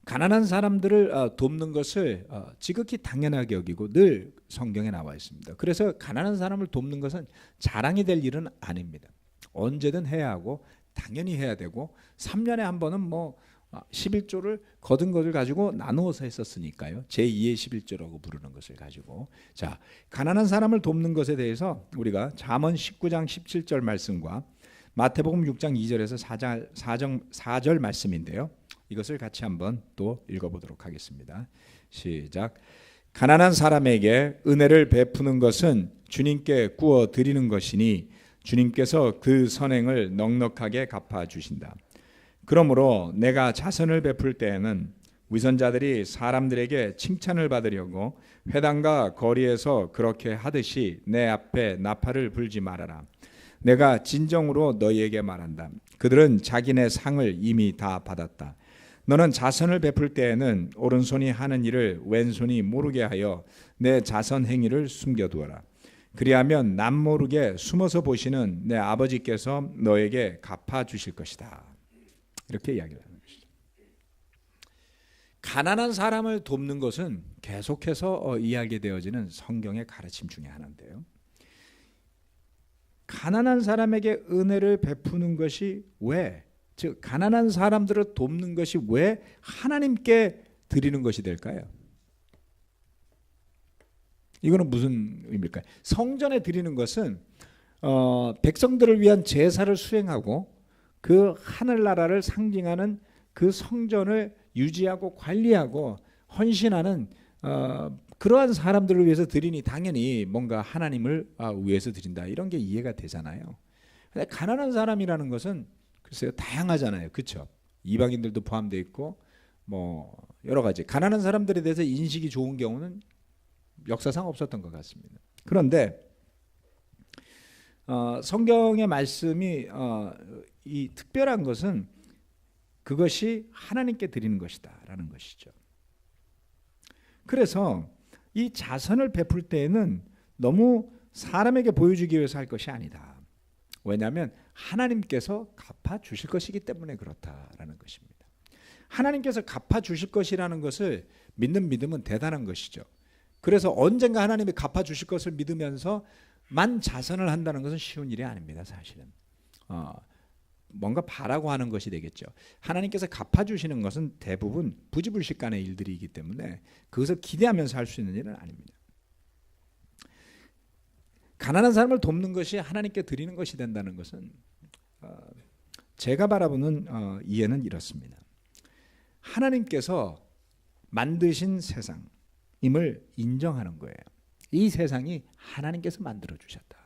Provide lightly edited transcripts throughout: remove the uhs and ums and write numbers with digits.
가난한 사람들을 돕는 것을 지극히 당연하게 여기고 늘 성경에 나와 있습니다. 그래서 가난한 사람을 돕는 것은 자랑이 될 일은 아닙니다. 언제든 해야 하고 당연히 해야 되고 3년에 한 번은 뭐 11조를 거둔 것을 가지고 나누어서 했었으니까요. 제2의 11조라고 부르는 것을 가지고. 자, 가난한 사람을 돕는 것에 대해서 우리가 잠언 19장 17절 말씀과 마태복음 6장 2절에서 4절 말씀인데요. 이것을 같이 한번 또 읽어보도록 하겠습니다. 시작. 가난한 사람에게 은혜를 베푸는 것은 주님께 구워 드리는 것이니 주님께서 그 선행을 넉넉하게 갚아주신다. 그러므로 내가 자선을 베풀 때에는 위선자들이 사람들에게 칭찬을 받으려고 회당과 거리에서 그렇게 하듯이 내 앞에 나팔을 불지 말아라. 내가 진정으로 너희에게 말한다. 그들은 자기네 상을 이미 다 받았다. 너는 자선을 베풀 때에는 오른손이 하는 일을 왼손이 모르게 하여 내 자선 행위를 숨겨두어라. 그리하면 남 모르게 숨어서 보시는 내 아버지께서 너에게 갚아주실 것이다. 이렇게 이야기를 하는 것이죠. 가난한 사람을 돕는 것은 계속해서 이야기되어지는 성경의 가르침 중에 하나인데요. 가난한 사람에게 은혜를 베푸는 것이 왜, 즉 가난한 사람들을 돕는 것이 왜 하나님께 드리는 것이 될까요? 이거는 무슨 의미일까요? 성전에 드리는 것은 백성들을 위한 제사를 수행하고 그 하늘나라를 상징하는 그 성전을 유지하고 관리하고 헌신하는 그러한 사람들을 위해서 드리니 당연히 뭔가 하나님을 위해서 드린다 이런 게 이해가 되잖아요. 근데 가난한 사람이라는 것은 글쎄요 다양하잖아요, 그렇죠? 이방인들도 포함되어 있고 뭐 여러 가지 가난한 사람들에 대해서 인식이 좋은 경우는 역사상 없었던 것 같습니다. 그런데 성경의 말씀이 이 특별한 것은 그것이 하나님께 드리는 것이다라는 것이죠. 그래서 이 자선을 베풀 때에는 너무 사람에게 보여주기 위해서 할 것이 아니다. 왜냐하면 하나님께서 갚아주실 것이기 때문에 그렇다라는 것입니다. 하나님께서 갚아주실 것이라는 것을 믿는 믿음은 대단한 것이죠. 그래서 언젠가 하나님이 갚아주실 것을 믿으면서만 자선을 한다는 것은 쉬운 일이 아닙니다. 사실은 뭔가 바라고 하는 것이 되겠죠. 하나님께서 갚아주시는 것은 대부분 부지불식간의 일들이기 때문에 그것을 기대하면서 할 수 있는 일은 아닙니다. 가난한 사람을 돕는 것이 하나님께 드리는 것이 된다는 것은 제가 바라보는 이해는 이렇습니다. 하나님께서 만드신 세상임을 인정하는 거예요. 이 세상이 하나님께서 만들어 주셨다.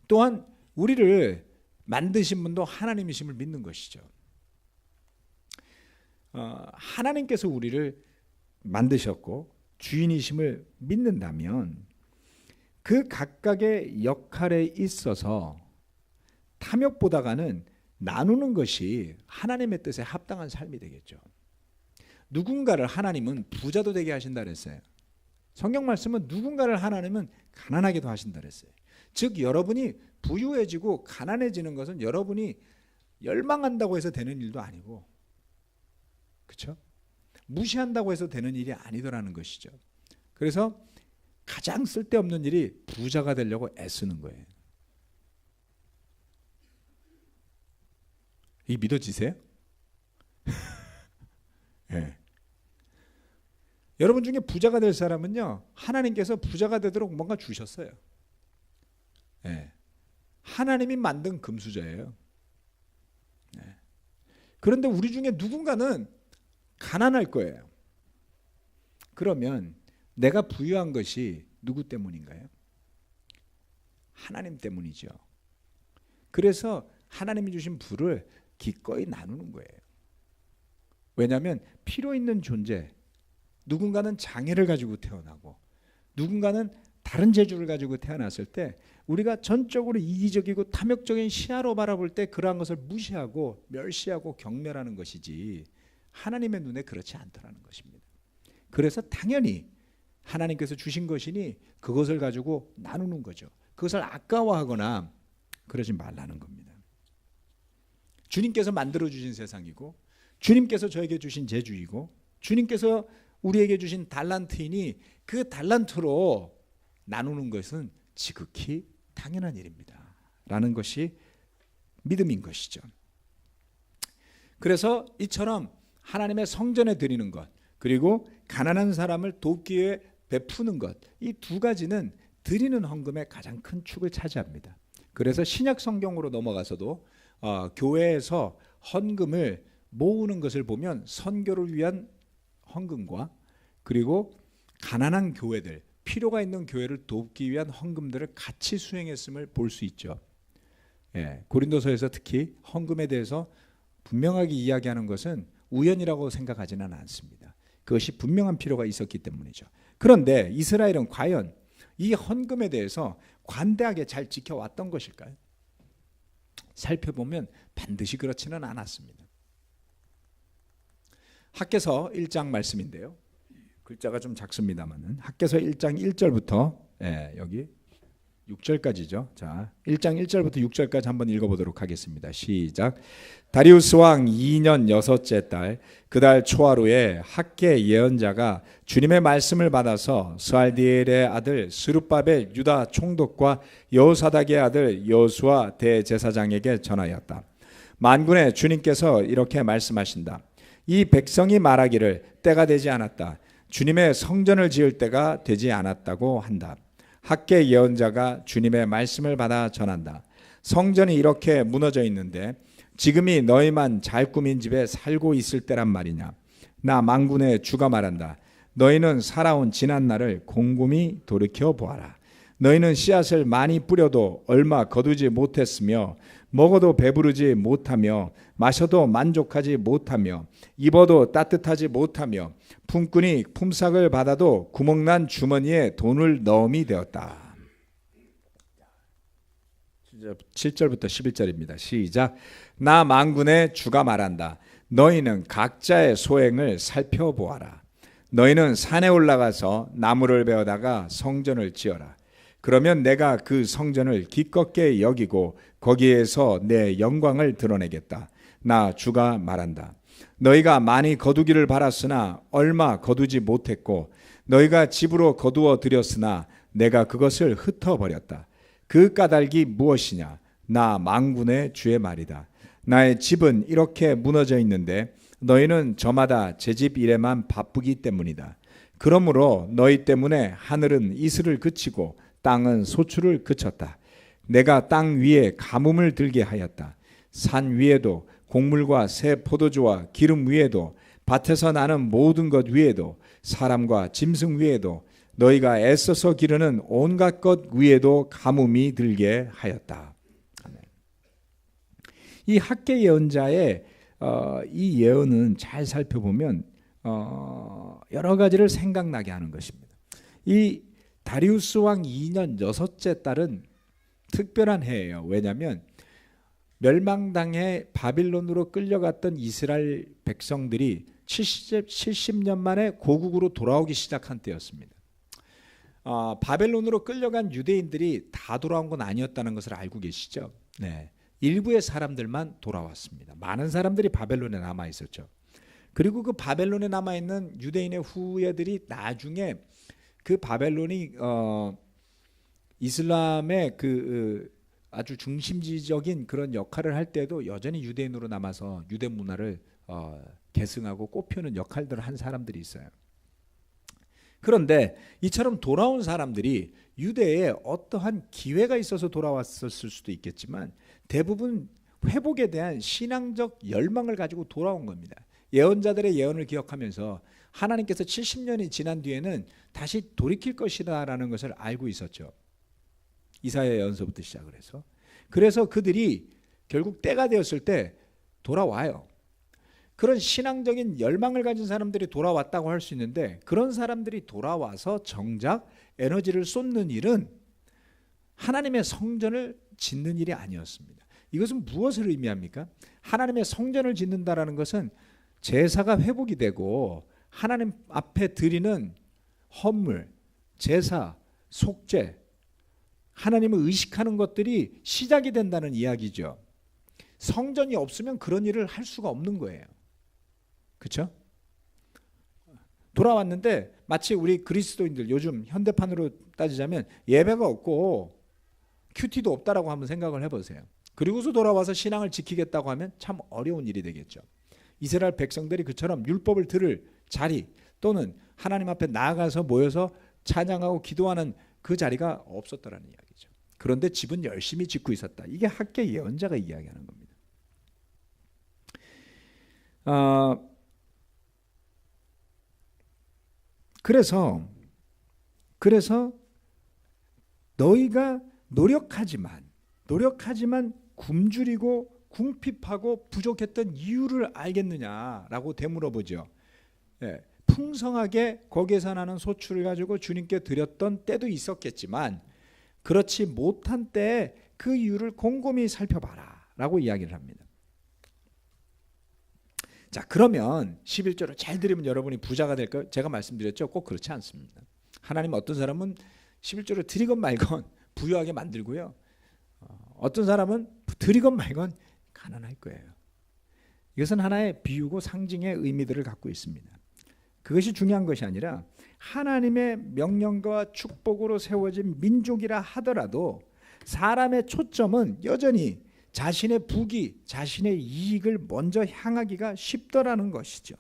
또한 우리를 만드신 분도 하나님이심을 믿는 것이죠. 하나님께서 우리를 만드셨고 주인이심을 믿는다면 그 각각의 역할에 있어서 탐욕보다는 나누는 것이 하나님의 뜻에 합당한 삶이 되겠죠. 누군가를 하나님은 부자도 되게 하신다 그랬어요. 성경 말씀은 누군가를 하나님은 가난하게도 하신다 그랬어요. 즉 여러분이 부유해지고 가난해지는 것은 여러분이 열망한다고 해서 되는 일도 아니고, 그렇죠? 무시한다고 해서 되는 일이 아니더라는 것이죠. 그래서 가장 쓸데없는 일이 부자가 되려고 애쓰는 거예요. 이 믿어지세요? 네. 여러분 중에 부자가 될 사람은요, 하나님께서 부자가 되도록 뭔가 주셨어요. 네. 하나님이 만든 금수저예요. 네. 그런데 우리 중에 누군가는 가난할 거예요. 그러면 내가 부유한 것이 누구 때문인가요? 하나님 때문이죠. 그래서 하나님이 주신 부를 기꺼이 나누는 거예요. 왜냐하면 필요 있는 존재, 누군가는 장애를 가지고 태어나고 누군가는 다른 재주를 가지고 태어났을 때 우리가 전적으로 이기적이고 탐욕적인 시야로 바라볼 때 그러한 것을 무시하고 멸시하고 경멸하는 것이지 하나님의 눈에 그렇지 않더라는 것입니다. 그래서 당연히 하나님께서 주신 것이니 그것을 가지고 나누는 거죠. 그것을 아까워하거나 그러지 말라는 겁니다. 주님께서 만들어주신 세상이고 주님께서 저에게 주신 재주이고 주님께서 우리에게 주신 달란트이니 그 달란트로 나누는 것은 지극히 당연한 일입니다. 라는 것이 믿음인 것이죠. 그래서 이처럼 하나님의 성전에 드리는 것, 그리고 가난한 사람을 돕기 위해 베푸는 것, 이 두 가지는 드리는 헌금의 가장 큰 축을 차지합니다. 그래서 신약 성경으로 넘어가서도 교회에서 헌금을 모으는 것을 보면 선교를 위한 헌금과 그리고 가난한 교회들, 필요가 있는 교회를 돕기 위한 헌금들을 같이 수행했음을 볼 수 있죠. 고린도서에서 특히 헌금에 대해서 분명하게 이야기하는 것은 우연이라고 생각하지는 않습니다. 그것이 분명한 필요가 있었기 때문이죠. 그런데 이스라엘은 과연 이 헌금에 대해서 관대하게 잘 지켜왔던 것일까요? 살펴보면 반드시 그렇지는 않았습니다. 학개서 1장 말씀인데요. 글자가 좀 작습니다만은 학개서 1장 1절부터 여기 6절까지죠. 자, 1장 1절부터 6절까지 한번 읽어보도록 하겠습니다. 시작. 다리우스 왕 2년 6째 달 그 달 초하루에 학개 예언자가 주님의 말씀을 받아서 스알디엘의 아들 스룹바벨 유다 총독과 여호사닥의 아들 여호수아 대제사장에게 전하였다. 만군의 주님께서 이렇게 말씀하신다. 이 백성이 말하기를 때가 되지 않았다. 주님의 성전을 지을 때가 되지 않았다고 한다. 학개 예언자가 주님의 말씀을 받아 전한다. 성전이 이렇게 무너져 있는데 지금이 너희만 잘 꾸민 집에 살고 있을 때란 말이냐. 나 만군의 주가 말한다. 너희는 살아온 지난 날을 곰곰이 돌이켜 보아라. 너희는 씨앗을 많이 뿌려도 얼마 거두지 못했으며 먹어도 배부르지 못하며 마셔도 만족하지 못하며 입어도 따뜻하지 못하며 품꾼이 품삯을 받아도 구멍난 주머니에 돈을 넣음이 되었다. 7절부터 11절입니다. 시작. 나 만군의 주가 말한다. 너희는 각자의 소행을 살펴보아라. 너희는 산에 올라가서 나무를 베어다가 성전을 지어라. 그러면 내가 그 성전을 기껍게 여기고 거기에서 내 영광을 드러내겠다. 나 주가 말한다. 너희가 많이 거두기를 바랐으나 얼마 거두지 못했고 너희가 집으로 거두어 들였으나 내가 그것을 흩어버렸다. 그 까닭이 무엇이냐? 나 만군의 주의 말이다. 나의 집은 이렇게 무너져 있는데 너희는 저마다 제 집 일에만 바쁘기 때문이다. 그러므로 너희 때문에 하늘은 이슬을 그치고 땅은 소출을 그쳤다. 내가 땅 위에 가뭄을 들게 하였다. 산 위에도 곡물과 새 포도주와 기름 위에도 밭에서 나는 모든 것 위에도 사람과 짐승 위에도 너희가 애써서 기르는 온갖 것 위에도 가뭄이 들게 하였다. 이 학개 예언자의 이 예언은 잘 살펴보면 여러 가지를 생각나게 하는 것입니다. 이 다리우스 왕 2년 6째 달은 특별한 해예요. 왜냐하면 멸망당해 바빌론으로 끌려갔던 이스라엘 백성들이 70년 만에 고국으로 돌아오기 시작한 때였습니다. 바벨론으로 끌려간 유대인들이 다 돌아온 건 아니었다는 것을 알고 계시죠? 네. 일부의 사람들만 돌아왔습니다. 많은 사람들이 바벨론에 남아 있었죠. 그리고 그 바벨론에 남아 있는 유대인의 후예들이 나중에 그 바벨론이 이슬람의 그 아주 중심지적인 그런 역할을 할 때도 여전히 유대인으로 남아서 유대 문화를 계승하고 꽃피우는 역할들을 한 사람들이 있어요. 그런데 이처럼 돌아온 사람들이 유대에 어떠한 기회가 있어서 돌아왔었을 수도 있겠지만 대부분 회복에 대한 신앙적 열망을 가지고 돌아온 겁니다. 예언자들의 예언을 기억하면서 하나님께서 70년이 지난 뒤에는 다시 돌이킬 것이라는 것을 알고 있었죠. 이사야 예언서부터 시작을 해서. 그래서 그들이 결국 때가 되었을 때 돌아와요. 그런 신앙적인 열망을 가진 사람들이 돌아왔다고 할 수 있는데 그런 사람들이 돌아와서 정작 에너지를 쏟는 일은 하나님의 성전을 짓는 일이 아니었습니다. 이것은 무엇을 의미합니까? 하나님의 성전을 짓는다라는 것은 제사가 회복이 되고 하나님 앞에 드리는 헌물, 제사, 속죄, 하나님을 의식하는 것들이 시작이 된다는 이야기죠. 성전이 없으면 그런 일을 할 수가 없는 거예요. 그렇죠? 돌아왔는데 마치 우리 그리스도인들 요즘 현대판으로 따지자면 예배가 없고 큐티도 없다라고 한번 생각을 해보세요. 그리고서 돌아와서 신앙을 지키겠다고 하면 참 어려운 일이 되겠죠. 이스라엘 백성들이 그처럼 율법을 들을 자리 또는 하나님 앞에 나아가서 모여서 찬양하고 기도하는 그 자리가 없었다라는 이야기죠. 그런데 집은 열심히 짓고 있었다. 이게 학개 예언자가 이야기하는 겁니다. 그래서 너희가 노력하지만 굶주리고 궁핍하고 부족했던 이유를 알겠느냐라고 되물어보죠. 예, 풍성하게 거기에서 나는 소출을 가지고 주님께 드렸던 때도 있었겠지만 그렇지 못한 때에 그 이유를 곰곰이 살펴봐라 라고 이야기를 합니다. 자, 그러면 11조를 잘 들으면 여러분이 부자가 될까요? 제가 말씀드렸죠. 꼭 그렇지 않습니다. 하나님 어떤 사람은 11조를 드리건 말건 부유하게 만들고요. 어떤 사람은 드리건 말건 가난할 거예요. 이것은 하나의 비유고 상징의 의미들을 갖고 있습니다. 그것이 중요한 것이 아니라 하나님의 명령과 축복으로 세워진 민족이라 하더라도 사람의 초점은 여전히 자신의 부귀, 자신의 이익을 먼저 향하기가 쉽더라는 것이죠.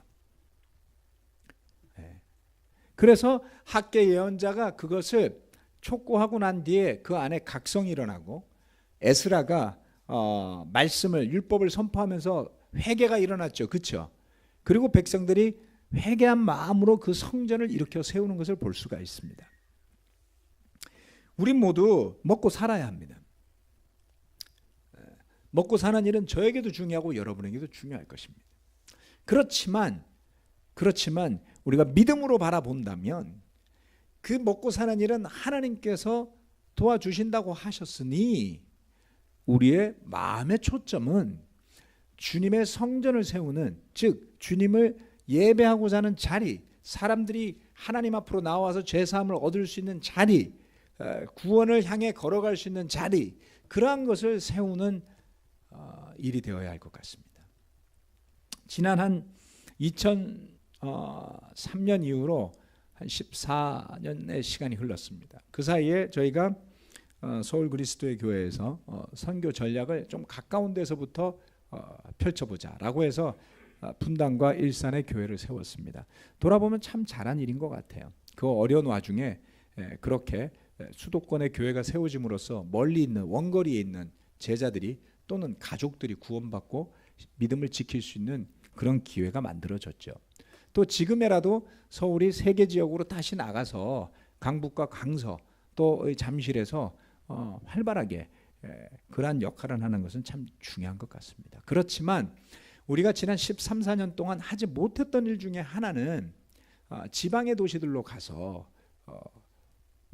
그래서 학개 예언자가 그것을 촉구하고 난 뒤에 그 안에 각성이 일어나고 에스라가 말씀을 율법을 선포하면서 회개가 일어났죠. 그렇죠? 그리고 백성들이 회개한 마음으로 그 성전을 일으켜 세우는 것을 볼 수가 있습니다. 우린 모두 먹고 살아야 합니다. 먹고 사는 일은 저에게도 중요하고 여러분에게도 중요할 것입니다. 그렇지만 우리가 믿음으로 바라본다면 그 먹고 사는 일은 하나님께서 도와주신다고 하셨으니 우리의 마음의 초점은 주님의 성전을 세우는, 즉 주님을 예배하고자 하는 자리, 사람들이 하나님 앞으로 나와서 죄사함을 얻을 수 있는 자리, 구원을 향해 걸어갈 수 있는 자리, 그러한 것을 세우는 일이 되어야 할 것 같습니다. 지난 한 2003년 이후로 한 14년의 시간이 흘렀습니다. 그 사이에 저희가 서울 그리스도의 교회에서 선교 전략을 좀 가까운 데서부터 펼쳐보자라고 해서 분당과 일산의 교회를 세웠습니다. 돌아보면 참 잘한 일인 것 같아요. 그 어려운 와중에 그렇게 수도권의 교회가 세워짐으로써 멀리 있는 원거리에 있는 제자들이 또는 가족들이 구원받고 믿음을 지킬 수 있는 그런 기회가 만들어졌죠. 또 지금이라도 서울이 세계 지역으로 다시 나가서 강북과 강서 또 잠실에서 활발하게 그러한 역할을 하는 것은 참 중요한 것 같습니다. 그렇지만 우리가 지난 13, 14년 동안 하지 못했던 일 중에 하나는 지방의 도시들로 가서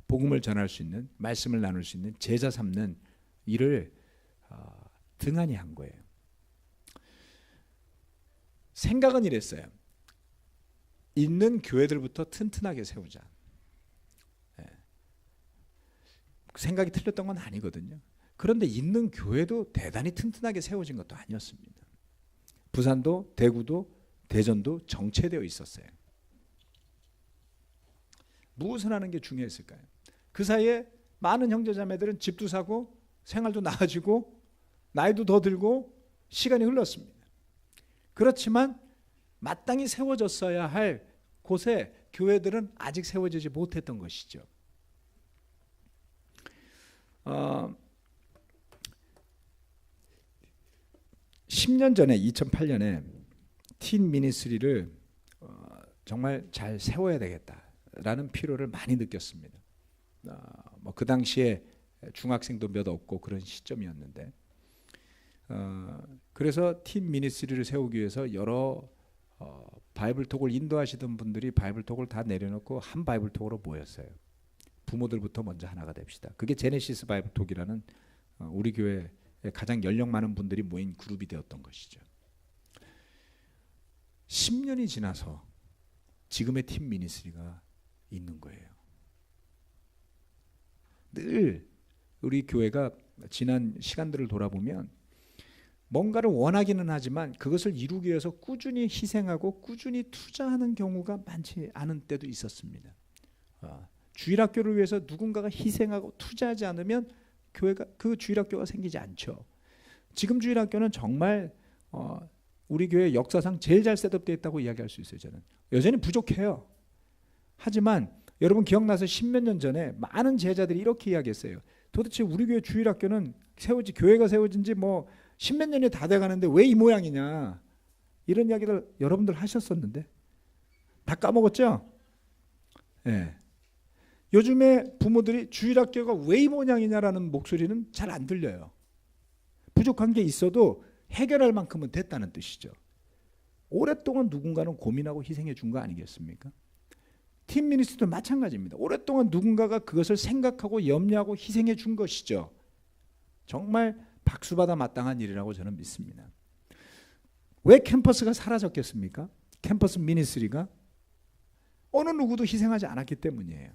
복음을 전할 수 있는, 말씀을 나눌 수 있는, 제자 삼는 일을 등한히 한 거예요. 생각은 이랬어요. 있는 교회들부터 튼튼하게 세우자. 생각이 틀렸던 건 아니거든요. 그런데 있는 교회도 대단히 튼튼하게 세워진 것도 아니었습니다. 부산도, 대구도, 대전도 정체되어 있었어요. 무엇을 하는 게 중요했을까요? 그 사이에 많은 형제자매들은 집도 사고 생활도 나아지고 나이도 더 들고 시간이 흘렀습니다. 그렇지만 마땅히 세워졌어야 할 곳에 교회들은 아직 세워지지 못했던 것이죠. 10년 전에 2008년에 틴 미니스트리를 정말 잘 세워야 되겠다라는 필요를 많이 느꼈습니다. 그 당시에 중학생도 몇 없고 그런 시점이었는데 그래서 틴 미니스트리를 세우기 위해서 여러 바이블톡을 인도하시던 분들이 바이블톡을 다 내려놓고 한 바이블톡으로 모였어요. 부모들부터 먼저 하나가 됩시다. 그게 제네시스 바이블톡이라는 우리 교회에 가장 연령 많은 분들이 모인 그룹이 되었던 것이죠. 10년이 지나서 지금의 팀 미니스트리가 있는 거예요. 늘 우리 교회가 지난 시간들을 돌아보면 뭔가를 원하기는 하지만 그것을 이루기 위해서 꾸준히 희생하고 꾸준히 투자하는 경우가 많지 않은 때도 있었습니다. 주일학교를 위해서 누군가가 희생하고 투자하지 않으면 교회가 그 주일학교가 생기지 않죠. 지금 주일학교는 정말 우리 교회 역사상 제일 잘 셋업되어 있다고 이야기할 수 있어요. 저는 여전히 부족해요. 하지만 여러분 기억나서 10몇 년 전에 많은 제자들이 이렇게 이야기했어요. 도대체 우리 교회 주일학교는 교회가 세워진 지 뭐 10몇 년이 다 돼가는데 왜 이 모양이냐, 이런 이야기를 여러분들 하셨었는데 다 까먹었죠? 네. 요즘에 부모들이 주일학교가 왜 이 모양이냐라는 목소리는 잘 안 들려요. 부족한 게 있어도 해결할 만큼은 됐다는 뜻이죠. 오랫동안 누군가는 고민하고 희생해 준 거 아니겠습니까? 팀 미니스트도 마찬가지입니다. 오랫동안 누군가가 그것을 생각하고 염려하고 희생해 준 것이죠. 정말 박수받아 마땅한 일이라고 저는 믿습니다. 왜 캠퍼스가 사라졌겠습니까? 캠퍼스 미니스트리가 어느 누구도 희생하지 않았기 때문이에요.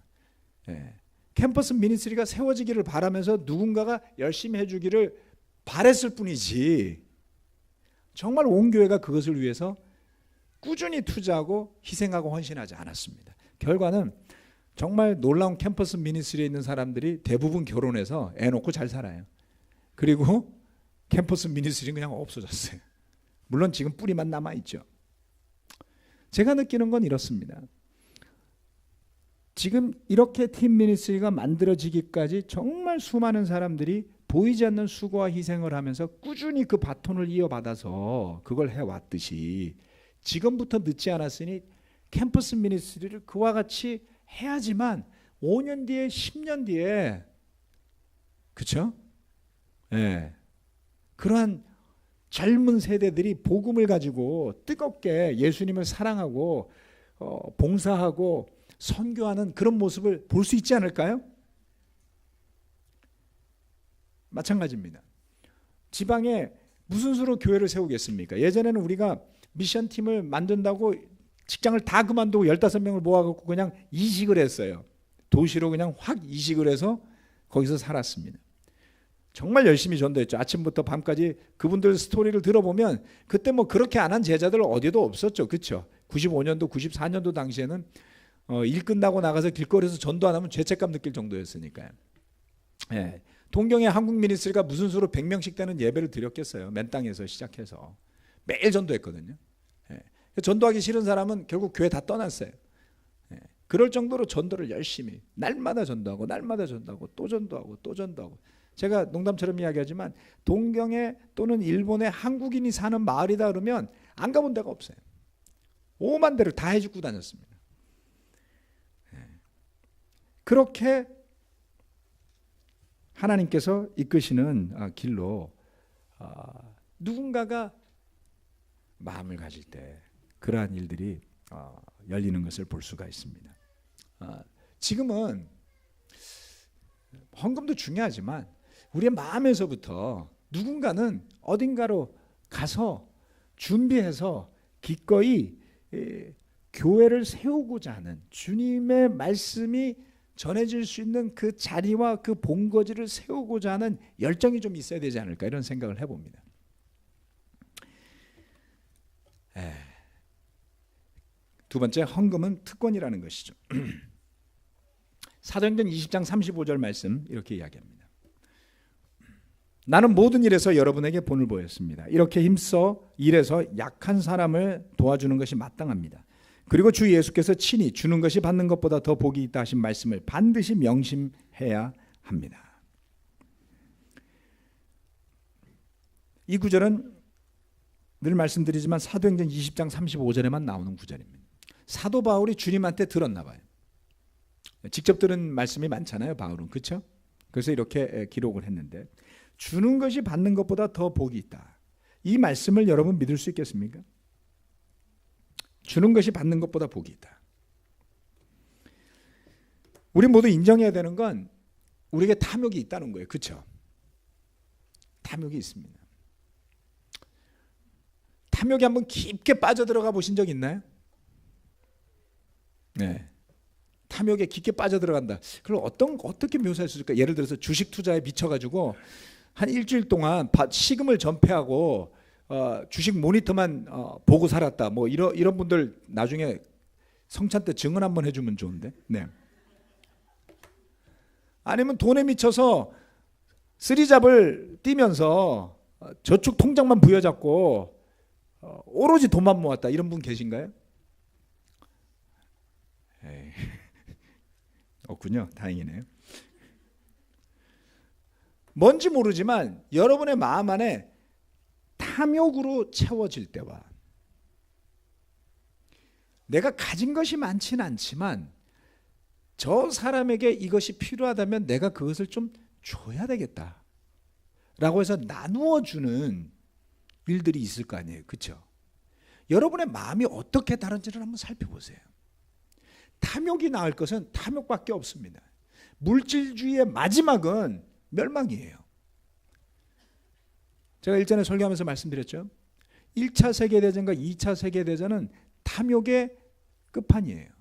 예. 캠퍼스 미니스트리가 세워지기를 바라면서 누군가가 열심히 해주기를 바랬을 뿐이지 정말 온 교회가 그것을 위해서 꾸준히 투자하고 희생하고 헌신하지 않았습니다. 결과는 정말 놀라운 캠퍼스 미니스트리에 있는 사람들이 대부분 결혼해서 애 놓고 잘 살아요. 그리고 캠퍼스 미니스트리는 그냥 없어졌어요. 물론 지금 뿌리만 남아있죠. 제가 느끼는 건 이렇습니다. 지금 이렇게 팀 미니스트리가 만들어지기까지 정말 수많은 사람들이 보이지 않는 수고와 희생을 하면서 꾸준히 그 바톤을 이어받아서 그걸 해왔듯이 지금부터 늦지 않았으니 캠퍼스 미니스트리를 그와 같이 해야지만 5년 뒤에 10년 뒤에 그렇죠? 예. 그러한 젊은 세대들이 복음을 가지고 뜨겁게 예수님을 사랑하고 봉사하고 선교하는 그런 모습을 볼 수 있지 않을까요? 마찬가지입니다. 지방에 무슨 수로 교회를 세우겠습니까? 예전에는 우리가 미션팀을 만든다고 직장을 다 그만두고 15명을 모아갖고 그냥 이식을 했어요. 도시로 그냥 확 이식을 해서 거기서 살았습니다. 정말 열심히 전도했죠. 아침부터 밤까지. 그분들 스토리를 들어보면 그때 뭐 그렇게 안 한 제자들 어디도 없었죠. 그렇죠? 95년도 94년도 당시에는 일 끝나고 나가서 길거리에서 전도 안 하면 죄책감 느낄 정도였으니까요. 예. 동경의 한국 미니스트리가 무슨 수로 100명씩 되는 예배를 드렸겠어요. 맨 땅에서 시작해서 매일 전도했거든요. 예. 전도하기 싫은 사람은 결국 교회 다 떠났어요. 예. 그럴 정도로 전도를 열심히 날마다 전도하고 날마다 전도하고 또 전도하고 또 전도하고. 제가 농담처럼 이야기하지만 동경에 또는 일본에 한국인이 사는 마을이다 그러면 안 가본 데가 없어요. 5만 대를 다 해주고 다녔습니다. 그렇게 하나님께서 이끄시는 길로 누군가가 마음을 가질 때 그러한 일들이 열리는 것을 볼 수가 있습니다. 지금은 헌금도 중요하지만 우리의 마음에서부터 누군가는 어딘가로 가서 준비해서 기꺼이 교회를 세우고자 하는 주님의 말씀이 전해질 수 있는 그 자리와 그 본거지를 세우고자 하는 열정이 좀 있어야 되지 않을까 이런 생각을 해봅니다. 두 번째, 헌금은 특권이라는 것이죠. 사도행전 20장 35절 말씀 이렇게 이야기합니다. 나는 모든 일에서 여러분에게 본을 보였습니다. 이렇게 힘써 일해서 약한 사람을 도와주는 것이 마땅합니다. 그리고 주 예수께서 친히 주는 것이 받는 것보다 더 복이 있다 하신 말씀을 반드시 명심해야 합니다. 이 구절은 늘 말씀드리지만 사도행전 20장 35절에만 나오는 구절입니다. 사도 바울이 주님한테 들었나 봐요. 직접 들은 말씀이 많잖아요, 바울은. 그렇죠? 그래서 이렇게 기록을 했는데 주는 것이 받는 것보다 더 복이 있다. 이 말씀을 여러분 믿을 수 있겠습니까? 주는 것이 받는 것보다 복이 있다. 우리 모두 인정해야 되는 건 우리에게 탐욕이 있다는 거예요. 그렇죠? 탐욕이 있습니다. 탐욕에 한번 깊게 빠져들어가 보신 적 있나요? 네. 탐욕에 깊게 빠져들어간다. 그걸 어떻게 묘사할 수 있을까? 예를 들어서 주식 투자에 미쳐가지고 한 일주일 동안 식음을 전폐하고 주식 모니터만 보고 살았다. 뭐 이런 분들 나중에 성찬 때 증언 한번 해주면 좋은데. 네. 아니면 돈에 미쳐서 쓰리잡을 뛰면서 저축 통장만 부여잡고 오로지 돈만 모았다. 이런 분 계신가요? 에이, 없군요. 다행이네요. 뭔지 모르지만 여러분의 마음 안에 탐욕으로 채워질 때와 내가 가진 것이 많지는 않지만 저 사람에게 이것이 필요하다면 내가 그것을 좀 줘야 되겠다 라고 해서 나누어 주는 일들이 있을 거 아니에요. 그렇죠? 여러분의 마음이 어떻게 다른지를 한번 살펴보세요. 탐욕이 나을 것은 탐욕밖에 없습니다. 물질주의의 마지막은 멸망이에요. 제가 일전에 설교하면서 말씀드렸죠. 1차 세계대전과 2차 세계대전은 탐욕의 끝판이에요.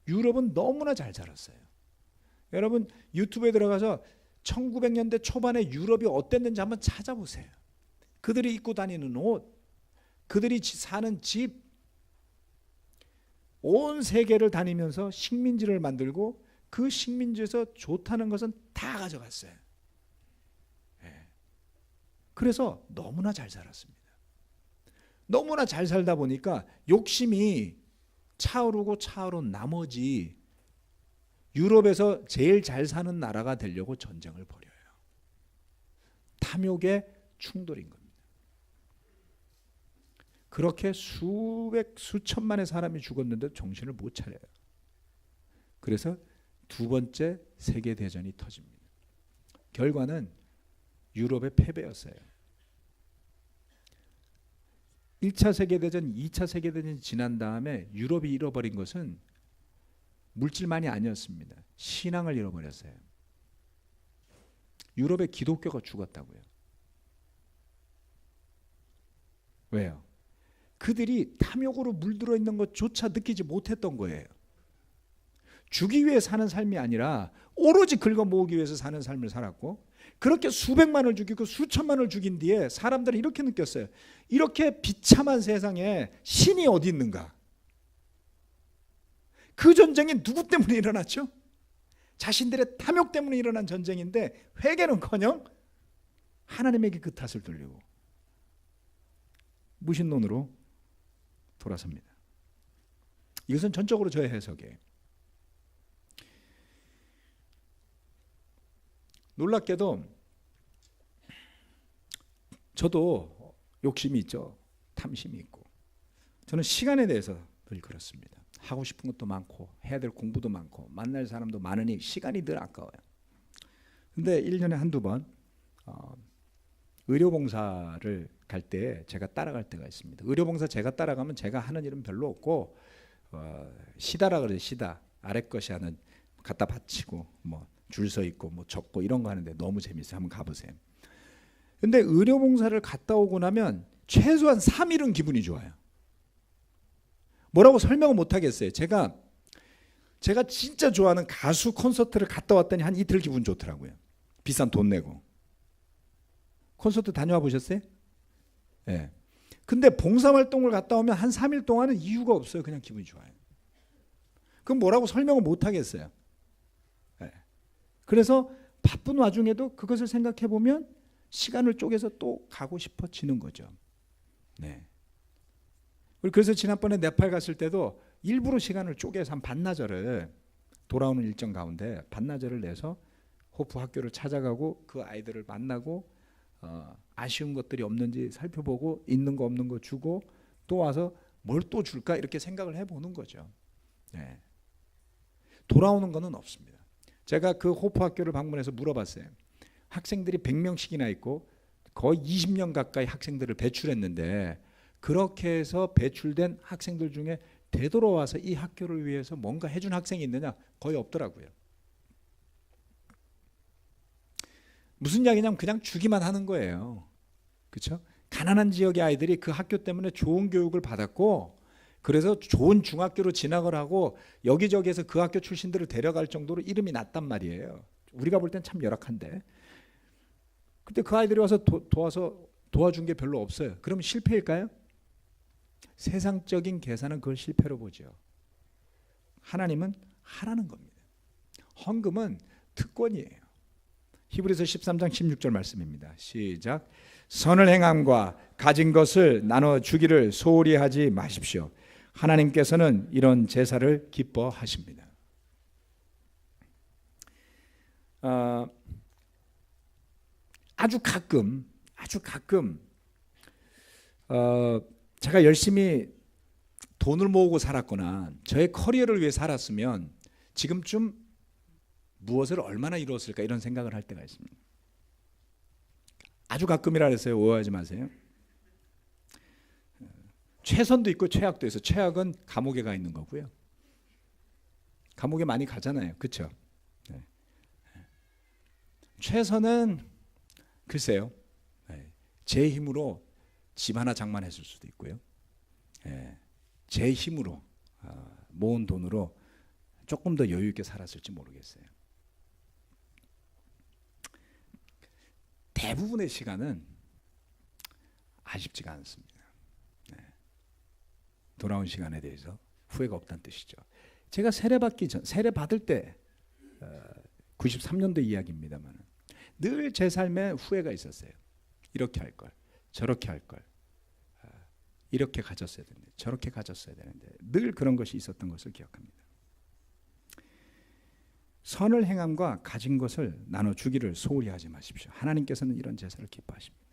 유럽은 너무나 잘 자랐어요. 여러분 유튜브에 들어가서 1900년대 초반에 유럽이 어땠는지 한번 찾아보세요. 그들이 입고 다니는 옷, 그들이 사는 집, 온 세계를 다니면서 식민지를 만들고 그 식민지에서 좋다는 것은 다 가져갔어요. 그래서 너무나 잘 살았습니다. 너무나 잘 살다 보니까 욕심이 차오르고 차오른 나머지 유럽에서 제일 잘 사는 나라가 되려고 전쟁을 벌여요. 탐욕의 충돌인 겁니다. 그렇게 수천만의 사람이 죽었는데 정신을 못 차려요. 그래서 두 번째 세계대전이 터집니다. 결과는 유럽의 패배였어요. 1차 세계대전, 2차 세계대전이 지난 다음에 유럽이 잃어버린 것은 물질만이 아니었습니다. 신앙을 잃어버렸어요. 유럽의 기독교가 죽었다고요. 왜요? 그들이 탐욕으로 물들어 있는 것조차 느끼지 못했던 거예요. 주기 위해 사는 삶이 아니라 오로지 긁어 모으기 위해서 사는 삶을 살았고 그렇게 수백만을 죽이고 수천만을 죽인 뒤에 사람들은 이렇게 느꼈어요. 이렇게 비참한 세상에 신이 어디 있는가? 그 전쟁이 누구 때문에 일어났죠? 자신들의 탐욕 때문에 일어난 전쟁인데 회개는커녕 하나님에게 그 탓을 돌리고 무신론으로 돌아섭니다. 이것은 전적으로 저의 해석이에요. 놀랍게도 저도 욕심이 있죠. 탐심이 있고. 저는 시간에 대해서 늘 그렇습니다. 하고 싶은 것도 많고 해야 될 공부도 많고 만날 사람도 많으니 시간이 늘 아까워요. 근데 1년에 한두 번 의료봉사를 갈 때 제가 따라갈 때가 있습니다. 의료봉사 제가 따라가면 제가 하는 일은 별로 없고 시다라 그래요. 시다. 아래 것이 하는 갖다 바치고 뭐 줄 서 있고 뭐 적고 이런 거 하는데 너무 재밌어요. 한번 가보세요. 근데 의료봉사를 갔다 오고 나면 최소한 3일은 기분이 좋아요. 뭐라고 설명을 못 하겠어요. 제가 진짜 좋아하는 가수 콘서트를 갔다 왔더니 한 이틀 기분 좋더라고요. 비싼 돈 내고. 콘서트 다녀와 보셨어요? 네. 근데 봉사활동을 갔다 오면 한 3일 동안은 이유가 없어요. 그냥 기분이 좋아요. 그럼 뭐라고 설명을 못 하겠어요. 네. 그래서 바쁜 와중에도 그것을 생각해 보면 시간을 쪼개서 또 가고 싶어지는 거죠. 네. 그래서 지난번에 네팔 갔을 때도 일부러 시간을 쪼개서 한 반나절을 돌아오는 일정 가운데 반나절을 내서 호프 학교를 찾아가고 그 아이들을 만나고 아쉬운 것들이 없는지 살펴보고 있는 거 없는 거 주고 또 와서 뭘 또 줄까 이렇게 생각을 해보는 거죠. 네. 돌아오는 거는 없습니다. 제가 그 호프 학교를 방문해서 물어봤어요. 학생들이 100명씩이나 있고 거의 20년 가까이 학생들을 배출했는데 그렇게 해서 배출된 학생들 중에 되돌아와서 이 학교를 위해서 뭔가 해준 학생이 있느냐? 거의 없더라고요. 무슨 이야기냐면 그냥 주기만 하는 거예요. 그렇죠? 가난한 지역의 아이들이 그 학교 때문에 좋은 교육을 받았고 그래서 좋은 중학교로 진학을 하고 여기저기에서 그 학교 출신들을 데려갈 정도로 이름이 났단 말이에요. 우리가 볼 땐 참 열악한데. 근데 그 아이들이 와서 도와준 게 별로 없어요. 그럼 실패일까요? 세상적인 계산은 그걸 실패로 보죠. 하나님은 하라는 겁니다. 헌금은 특권이에요. 히브리서 13장 16절 말씀입니다. 시작. 선을 행함과 가진 것을 나눠 주기를 소홀히 하지 마십시오. 하나님께서는 이런 제사를 기뻐하십니다. 아주 가끔 제가 열심히 돈을 모으고 살았거나 저의 커리어를 위해 살았으면 지금쯤 무엇을 얼마나 이루었을까 이런 생각을 할 때가 있습니다. 아주 가끔이라 그랬어요. 오해하지 마세요. 최선도 있고 최악도 있어요. 최악은 감옥에 가 있는 거고요. 감옥에 많이 가잖아요. 그렇죠? 네. 최선은 글쎄요. 제 힘으로 집 하나 장만했을 수도 있고요. 제 힘으로 모은 돈으로 조금 더 여유 있게 살았을지 모르겠어요. 대부분의 시간은 아쉽지가 않습니다. 돌아온 시간에 대해서 후회가 없다는 뜻이죠. 제가 세례 받을 때 93년도 이야기입니다만 늘 제 삶에 후회가 있었어요. 이렇게 할 걸, 저렇게 할 걸, 이렇게 가졌어야 되는데, 저렇게 가졌어야 되는데 늘 그런 것이 있었던 것을 기억합니다. 선을 행함과 가진 것을 나눠 주기를 소홀히 하지 마십시오. 하나님께서는 이런 제사를 기뻐하십니다.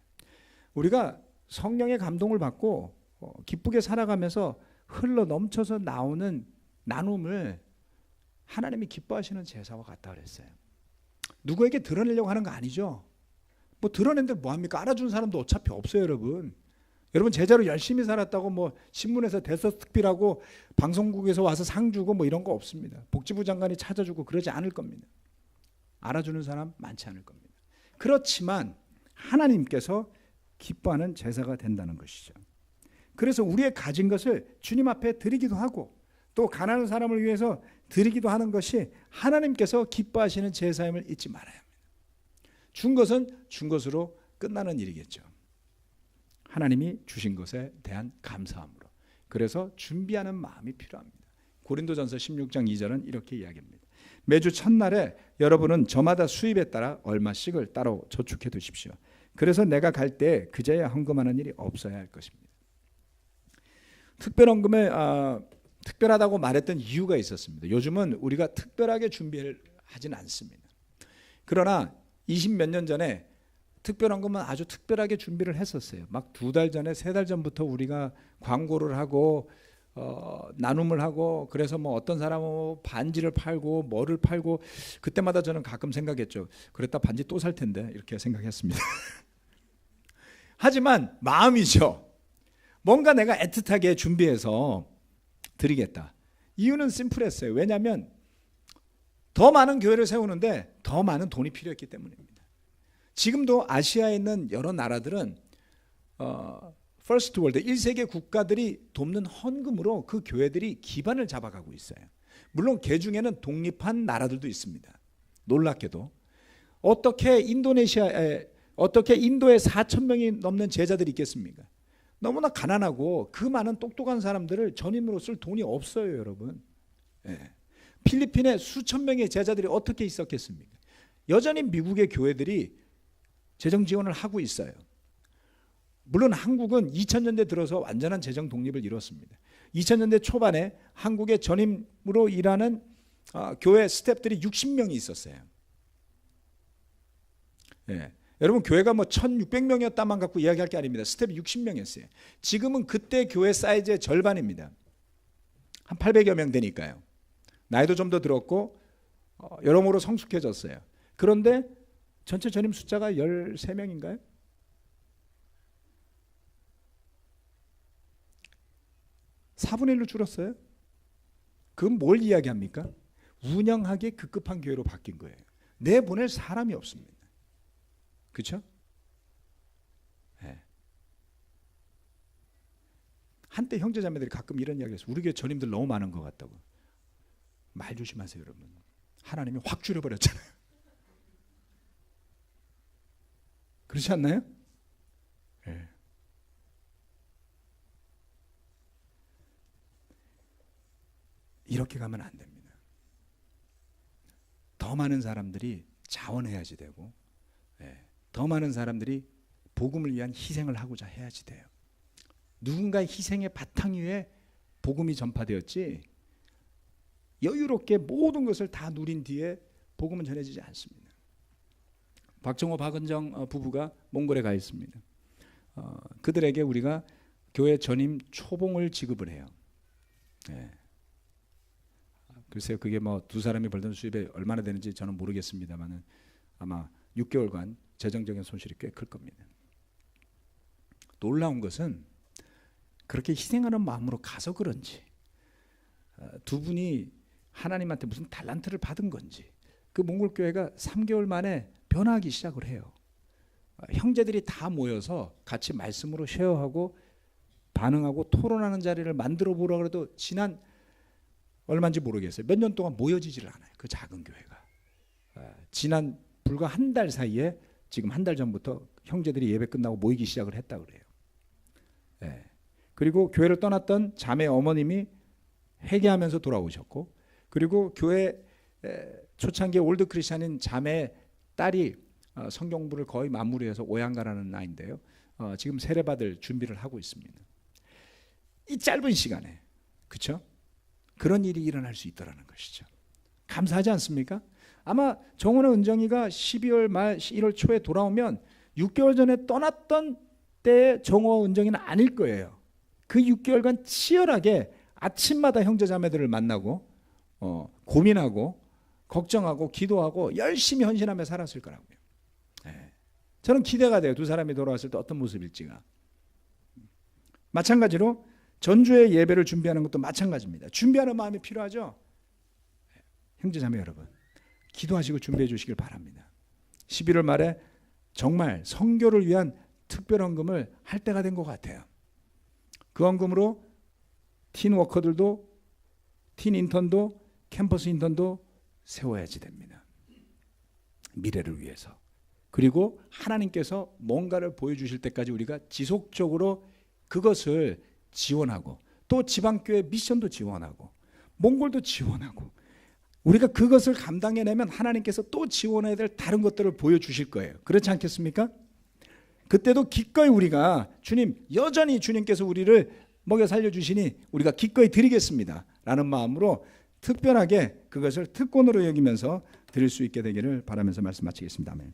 우리가 성령의 감동을 받고 기쁘게 살아가면서 흘러 넘쳐서 나오는 나눔을 하나님이 기뻐하시는 제사와 같다 그랬어요. 누구에게 드러내려고 하는 거 아니죠. 뭐 드러낸데 뭐합니까? 알아주는 사람도 어차피 없어요, 여러분. 여러분 제자로 열심히 살았다고 뭐 신문에서 대서특필하고 방송국에서 와서 상 주고 뭐 이런 거 없습니다. 복지부 장관이 찾아주고 그러지 않을 겁니다. 알아주는 사람 많지 않을 겁니다. 그렇지만 하나님께서 기뻐하는 제사가 된다는 것이죠. 그래서 우리의 가진 것을 주님 앞에 드리기도 하고 또 가난한 사람을 위해서 드리기도 하는 것이 하나님께서 기뻐하시는 제사임을 잊지 말아야 합니다. 준 것은 준 것으로 끝나는 일이겠죠. 하나님이 주신 것에 대한 감사함으로. 그래서 준비하는 마음이 필요합니다. 고린도전서 16장 2절은 이렇게 이야기합니다. 매주 첫날에 여러분은 저마다 수입에 따라 얼마씩을 따로 저축해 두십시오. 그래서 내가 갈 때 그제야 헌금하는 일이 없어야 할 것입니다. 특별헌금에 특별하다고 말했던 이유가 있었습니다. 요즘은 우리가 특별하게 준비를 하진 않습니다. 그러나 20몇 년 전에 특별헌금은 아주 특별하게 준비를 했었어요. 막 2달 전에 3달 전부터 우리가 광고를 하고 나눔을 하고 그래서 뭐 어떤 사람은 반지를 팔고 뭐를 팔고 그때마다 저는 가끔 생각했죠. 그랬다 반지 또 살 텐데 이렇게 생각했습니다. 하지만 마음이죠. 뭔가 내가 애틋하게 준비해서 드리겠다. 이유는 심플했어요. 왜냐하면 더 많은 교회를 세우는데 더 많은 돈이 필요했기 때문입니다. 지금도 아시아에 있는 여러 나라들은 퍼스트 월드 1세계 국가들이 돕는 헌금으로 그 교회들이 기반을 잡아가고 있어요. 물론 그 중에는 독립한 나라들도 있습니다. 놀랍게도 어떻게 인도에 4,000명이 넘는 제자들이 있겠습니까? 너무나 가난하고 그 많은 똑똑한 사람들을 전임으로 쓸 돈이 없어요, 여러분. 필리핀에 수천 명의 제자들이 어떻게 있었겠습니까? 여전히 미국의 교회들이 재정 지원을 하고 있어요. 물론 한국은 2000년대 들어서 완전한 재정 독립을 이뤘습니다. 2000년대 초반에 한국의 전임으로 일하는 교회 스태프들이 60명이 있었어요. 여러분 교회가 뭐 1600명이었다만 갖고 이야기할 게 아닙니다. 스텝이 60명이었어요. 지금은 그때 교회 사이즈의 절반입니다. 한 800여 명 되니까요. 나이도 좀 더 들었고 여러모로 성숙해졌어요. 그런데 전체 전임 숫자가 13명인가요? (4분의 1로) 줄었어요. 그건 뭘 이야기합니까? 운영하기 급급한 교회로 바뀐 거예요. 내보낼 사람이 없습니다. 그렇죠? 네. 한때 형제자매들이 가끔 이런 이야기를 했어요. 우리 교회 전임들 너무 많은 것 같다고. 말 조심하세요, 여러분. 하나님이 확 줄여버렸잖아요. 그렇지 않나요? 네. 이렇게 가면 안 됩니다. 더 많은 사람들이 자원해야지 되고, 더 많은 사람들이 복음을 위한 희생을 하고자 해야지 돼요. 누군가의 희생의 바탕 위에 복음이 전파되었지, 여유롭게 모든 것을 다 누린 뒤에 복음은 전해지지 않습니다. 박정호 박은정 부부가 몽골에 가 있습니다. 그들에게 우리가 교회 전임 초봉을 지급을 해요. 글쎄요, 그게 뭐 두 사람이 벌던 수입이 얼마나 되는지 저는 모르겠습니다만은 아마 6개월간 재정적인 손실이 꽤 클 겁니다. 놀라운 것은 그렇게 희생하는 마음으로 가서 그런지, 두 분이 하나님한테 무슨 달란트를 받은 건지, 그 몽골 교회가 3개월 만에 변화하기 시작을 해요. 형제들이 다 모여서 같이 말씀으로 쉐어하고 반응하고 토론하는 자리를 만들어 보라 그래도 지난 얼마인지 모르겠어요. 몇 년 동안 모여지지를 않아요. 그 작은 교회가. 지난 불과 한 달 사이에 지금 한 달 전부터 형제들이 예배 끝나고 모이기 시작을 했다 그래요. 그리고 교회를 떠났던 자매 어머님이 회개하면서 돌아오셨고, 그리고 교회 초창기 올드 크리스찬인 자매 딸이 성경부를 거의 마무리해서 오양가라는 나이인데요. 지금 세례받을 준비를 하고 있습니다. 이 짧은 시간에, 그렇죠? 그런 일이 일어날 수 있다는 것이죠. 감사하지 않습니까? 아마 정원의 은정이가 12월 말 1월 초에 돌아오면 6개월 전에 떠났던 때의 정호 은정이는 아닐 거예요. 그 6개월간 치열하게 아침마다 형제자매들을 만나고 고민하고 걱정하고 기도하고 열심히 헌신하며 살았을 거라고요. 저는 기대가 돼요. 두 사람이 돌아왔을 때 어떤 모습일지가. 마찬가지로 전주의 예배를 준비하는 것도 마찬가지입니다. 준비하는 마음이 필요하죠. 형제자매 여러분, 기도하시고 준비해 주시길 바랍니다. 11월 말에 정말 선교를 위한 특별 헌금을 할 때가 된 것 같아요. 그 헌금으로 틴 워커들도, 틴 인턴도, 캠퍼스 인턴도 세워야지 됩니다. 미래를 위해서. 그리고 하나님께서 뭔가를 보여주실 때까지 우리가 지속적으로 그것을 지원하고, 또 지방교회 미션도 지원하고 몽골도 지원하고, 우리가 그것을 감당해내면 하나님께서 또 지원해야 될 다른 것들을 보여주실 거예요. 그렇지 않겠습니까? 그때도 기꺼이 우리가 주님, 여전히 주님께서 우리를 먹여 살려주시니 우리가 기꺼이 드리겠습니다 라는 마음으로 특별하게 그것을 특권으로 여기면서 드릴 수 있게 되기를 바라면서 말씀 마치겠습니다. 아멘.